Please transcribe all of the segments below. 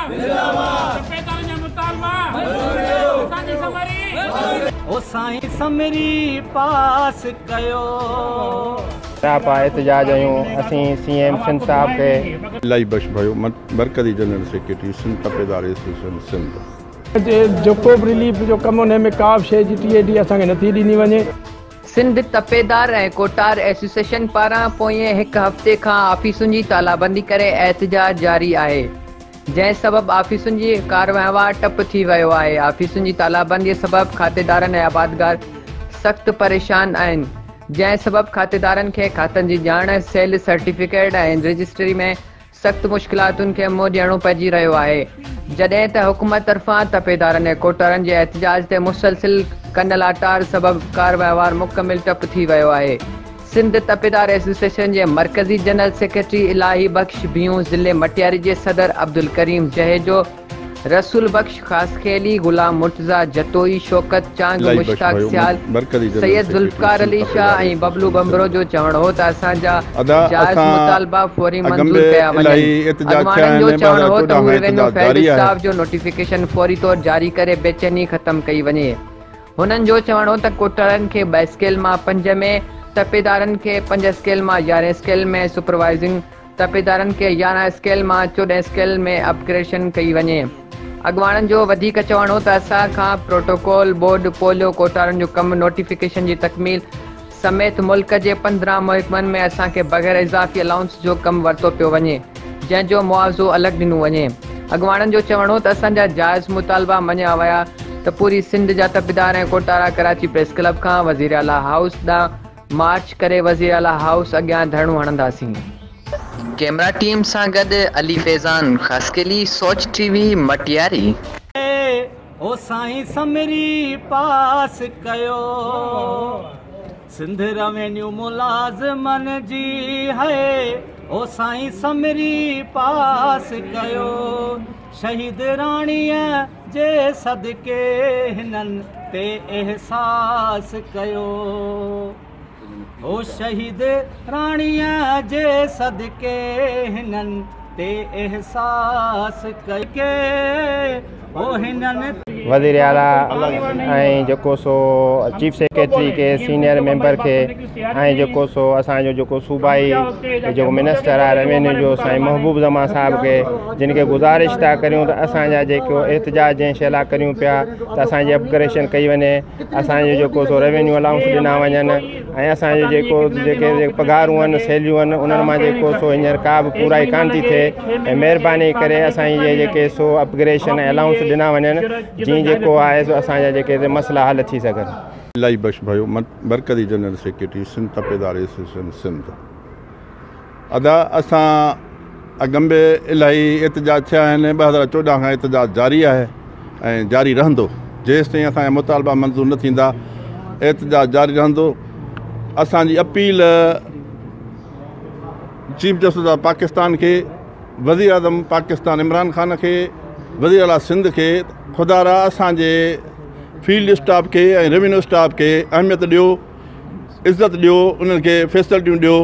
ओ साईं समरी पास कयो एहतजाज असीं सीएम सिंध साहब के इलाही बख्श भयो मरकज़ी जनरल सेक्रेटरी सिंध तपेदार एसोसिएशन सिंध जो भी रिलीफ जो कम उन में का बि शइ जी टी असांखे नथी ॾिनी वञे। सिंध तपेदार ऐं कोटार एसोसिएशन पारां पोएं हिकु हफ़्ते खां ऑफिसुनि जी तालाबंदी करे एहतजाज जारी आहे, जंहिं सबबि ऑफिसुनि जी कारवहिंवार ठप थी वियो आहे। ऑफिसुनि जी तालाबंदीअ सबबि खातेदारनि ऐं आबादगार सख़्तु परेशान आहिनि, जंहिं सबबि खातेदारनि खे खातनि जी ॼाण, सेल सर्टिफिकेट ऐं रजिस्ट्री में सख़्तु मुश्किलातुनि खे मुंहुं ॾियणो पइजी रहियो आहे। जॾहिं त हुकूमत तरफ़ां तपेदारनि ऐं कोटारनि जे एहतजाज ते मुसलसिल कनल आटार सबबि कारवहिंवार मुकमिल ठप थी वियो आहे। सिंध तपेदार एसोसिएशन जे मरकज़ी जनरल सेक्रेटरी इलाही बख्श बियूं ज़िले मटियारी जे सदर अब्दुल करीम जहेजो, रसूल बख्श खासखेली, गुलाम मुर्तज़ा जतोई, शौकत चांग, मुश्ताक सियाल, सैयद जुल्फकार अली शाह ऐं बबलू बम्बरो जो चवणु हो त असांजा जायज़ मुतालबा फौरी मंज़ूर कया वञनि। अॻवाननि जो चवणु हो त रेवेन्यू फील्ड स्टाफ जो नोटिफिकेशन फौरी तौर जारी करे बेचैनी ख़त्म कई वञे। हुननि जो चवणु हो त कोटारनि खे 2 स्केल मां 5 में, तपेदारनि खे 5 स्केल मां 11 स्केल में, सुपरवाइज़िंग तपेदारनि खे 11 स्केल मां 14 स्केल में अपग्रेडेशन कई वञे। अॻवाननि जो वधीक चवणु हो त असां खां प्रोटोकॉल बोर्ड पोलियो कोटारनि जो कमु नोटिफिकेशन जी तकमील समेत मुल्क जे 15 महकमनि में असांखे बग़ैर इज़ाफ़ी अलाउंस जो कमु वरितो पियो वञे, जंहिंजो मुआवज़ो अलॻि ॾिनो वञे। अॻवाननि जो चवणु हो त असांजा जाइज़ मुतालबा मञिया विया त पूरी सिंध जा तपेदार ऐं कोटारा कराची प्रेस क्लब खां वज़ीर आला हाउस ॾांहुं मार्च करे वज़ीर आला हाउस अॻियां धरणो हणंदासीं। कैमरा टीम सां गॾु अली फैज़ान, खासकेली, सोच टीवी, मटियारी। ओ साईं समरी पास कयो सिंध रेवेन्यू मुलाज़िमनि जी है, ओ साईं समरी पास कयो शहीद राणीअ जे सदके हिननि ते एहसास कयो। ओ शहीद राणीअ जे सदके हिननि ते एहसास कके ओ हिननि वज़ीर आला ऐं जेको सो चीफ सेक्रेटरी के सीनियर मेंबर खे ऐं जेको सो असांजो जेको सूबाई जेको मिनिस्टर आहे रेवेन्यू जो साईं महबूब ज़मा साहब खे, जिन खे गुज़ारिश था करियूं त असांजा जेको एहतजाज जंहिं शइ लाइ करियूं पिया त असांजी अपग्रेडेशन कई वञे, असांजो जेको सो रेवेन्यू अलाउंस ॾिना वञनि ऐं असांजो जेको जेके पघारूं आहिनि, सैलियूं आहिनि, उन्हनि मां जेको सो हींअर का बि पूराई कान थी थिए ऐं महिरबानी करे असांजी जेके सो अपग्रेडेशन ऐं अलाउंस ॾिना वञनि, जीअं जेको आहे सो असांजा जेके मसइला हल थी सघनि। इलाही बख्श भयो मरकज़ी जनरल सेक्रेटरी सिंध तपेदार एसोसिएशन सिंध। अदा असां अगंबे इलाही एहतजाज थिया आहिनि, 2014 खां एहतजाज जारी आहे ऐं जारी रहंदो जेसिताईं असांजा मुतालबा मंज़ूर न थींदा, एहतजाज जारी रहंदो। असांजी appeal chief justice of Pakistan खे, वज़ीर आज़म पाकिस्तान इमरान ख़ान खे, वज़ीर आला सिंध खे, खुदारा असांजे फील्ड स्टाफ खे ऐं रेवेन्यू स्टाफ खे अहमियत ॾियो, इज़त ॾियो, उन्हनि खे फैसिलिटियूं ॾियो।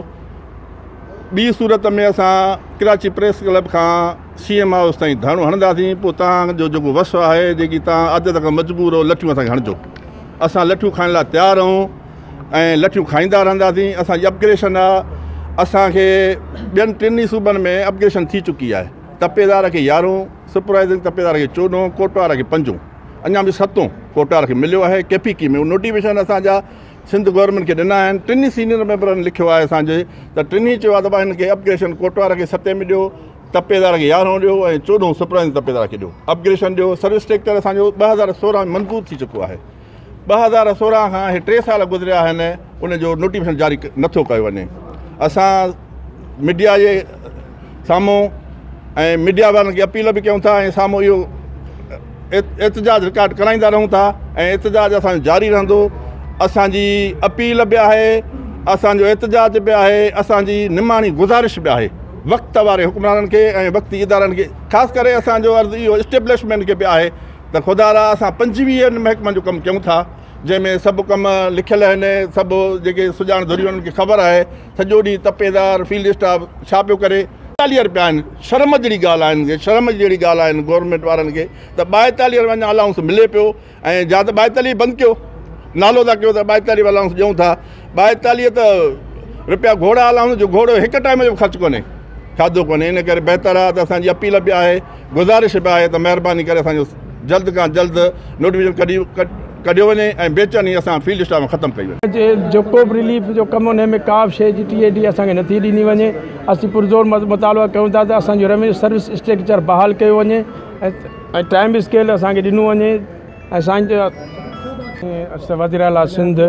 ॿी सूरत में असां कराची प्रेस क्लब खां CM हाउस ताईं धरणो हणंदासीं। पोइ तव्हांजो जेको वस आहे, जेकी तव्हां आदत खां मजबूर हो, लठियूं असांखे हणिजो। असां लठियूं खाइण लाइ तयारु आहियूं ऐं लठियूं खाईंदा रहंदासीं। असांजी अपग्रेडेशन आहे, असांखे ॿियनि 3 सूबनि में अपग्रेडेशन थी चुकी आहे। तपेदार खे 11, सुपरवाइज़िंग तपेदार खे 14, कोटवार खे 5, अञा बि 7 कोटार खे मिलियो आहे। केपीकी में नोटिफिकेशन असांजा सिंध गवर्नमेंट खे ॾिना आहिनि। 3 सीनियर मेंबरनि लिखियो आहे असांजे, त 3 चयो आहे त हिन खे अपग्रेडेशन कोटवार खे 7 में ॾियो, तपेदार खे 11 ॾियो ऐं 14 सुपरवाइज़िंग तपेदार खे ॾियो। अपग्रेडेशन ॾियो। सर्विस स्ट्रक्चर असांजो 2016 में मंज़ूर थी चुको आहे। 2016 खां 3 साल गुज़रिया आहिनि, उनजो नोटिफिकेशन जारी नथो कयो वञे। असां मीडिया जे साम्हूं ऐं मीडिया वारनि खे अपील बि कयूं था ऐं साम्हूं इहो एहतजाज रिकॉर्ड कराईंदा रहूं था ऐं एहतजाज असांजो जारी रहंदो। असांजी अपील बि आहे, असांजो एहतजाज बि आहे, असांजी निमाणी गुज़ारिश बि आहे वक़्त वारे हुक्मराननि खे ऐं वक़्ती इदारनि खे। ख़ासि करे असांजो अर्ज़ु इहो इस्टेब्लिशमेंट खे बि आहे त खुदारा असां 25 महकमनि जो कमु कयूं था, जंहिंमें सभु कम लिखियल आहिनि, सभु जेके सुञाण धुरियूं उन्हनि खे ख़बर आहे। सॼो ॾींहुं तपेदार फील्ड स्टाफ छा पियो करे, 42 रुपया आहिनि शर्म जहिड़ी ॻाल्हि आहिनि शर्म जहिड़ी ॻाल्हि आहिनि गवर्नमेंट वारनि खे त 42 रुपया अञा अलाउंस मिले पियो ऐं या त 42 बंदि कयो नालो था कयो त 42 अलाउंस ॾियूं था 42 रुपया घोड़ा अलाउंस जो घोड़ो हिकु टाइम जो ख़र्चु कोन्हे खाधो कोन्हे इन करे बहितर आहे त असांजी अपील बि आहे गुज़ारिश बि आहे त महिरबानी करे असांजो जल्द खां जल्द नोटिफिकेशन कढियो वञे ऐं बेचैनी असां फील्ड स्टाफ ख़तमु कई वञे जेको बि रिलीफ जो कमु हुन में का बि शइ जी 3 ॾींहं असांखे नथी ॾिनी वञे असीं पुरज़ोर मुतालबा कयूं था त असांजो रेवेन्यू सर्विस स्ट्रक्चर बहाल कयो वञे ऐं टाइम स्केल असांखे ॾिनो वञे ऐं असांजो वज़ीर आला सिंध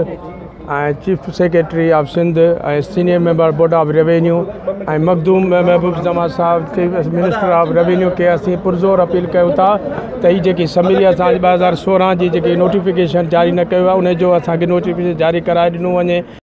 ऐं चीफ सेक्रेटरी ऑफ सिंध ऐं senior member board of revenue ऐं मखदूम महबूब जमा साहब चीफ मिनिस्टर ऑफ रेवेन्यू खे असीं पुरज़ोर अपील कयूं था त हीअ जेकी समरी असांजी 2016 जी जेकी नोटिफिकेशन जारी न कयो आहे उनजो असांखे नोटिफिकेशन जारी कराए ॾिनो वञे।